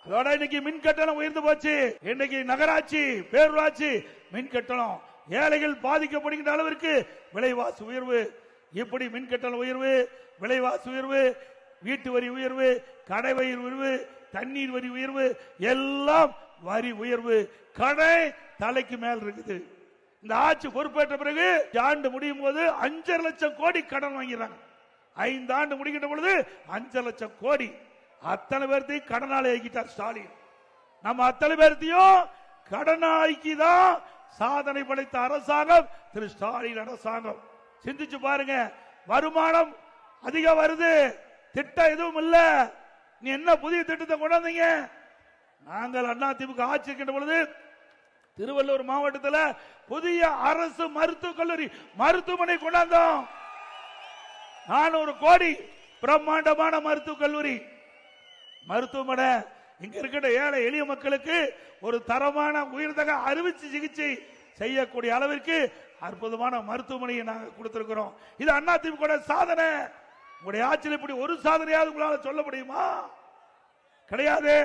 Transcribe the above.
அதோட இன்னைக்கு மின் கட்டணம் உயர்ந்து போச்சு. இன்னைக்கு நகராட்சி பேரூராட்சி மின் கட்டணம் ஏழைகள் பாதிக்கப்படுகின்ற அளவிற்கு விலைவாசி உயர்வு. இப்படி மின் கட்டணம் உயர்வு, விலைவாசி உயர்வு, வீட்டு வரி உயர்வு, கடை வரி உயர்வு, தண்ணீர் வரி உயர்வு, எல்லாம் வரி உயர்வு. கடை தலைக்கு மேல் இருக்குது. இந்த ஆட்சி பொறுப்பேற்ற பிறகு ஆண்டு முடியும் போது 5.5 லட்சம் கோடி கடன் வாங்கிறாங்க. 5 ஆண்டு முடிக்கின்ற பொழுது 5 லட்சம் கோடி. அத்தனை பேர்த்தையும் கடனாளி ஆக்கிட்டார் ஸ்டாலின். நம்ம அத்தனை பேர்த்தையும் கடனாளிக்குதான் சாதனை படைத்த அரசாங்கம் திரு ஸ்டாலின் அரசாங்கம். சிந்திச்சு பாருங்க. வருமானம் அதிகம் வருது, திட்டம் எதுவும் இல்ல. நீ என்ன புதிய திட்டத்தை கொண்டாந்தீங்க? நாங்கள் அதிமுக ஆட்சி இருக்கின்ற பொழுது திருவள்ளூர் மாவட்டத்தில் புதிய அரசு மருத்துவக் கல்லூரி மருத்துவமனை கொண்டாந்தோம். 400 கோடி பிரம்மாண்டமான மருத்துவக் கல்லூரி மருத்துவமனை. இங்க இருக்கிற ஏழை எளிய மக்களுக்கு ஒரு தரமான உயர்தர அறுவை சிகிச்சை செய்யக்கூடிய அளவிற்கு அற்புதமான மருத்துவமனையை நாங்கள் கொடுத்திருக்கிறோம். இது அதிமுக சாதனை. உங்களுடைய ஆட்சியில் இப்படி ஒரு சாதனையாவது உங்களால் சொல்ல முடியுமா? கிடையாது.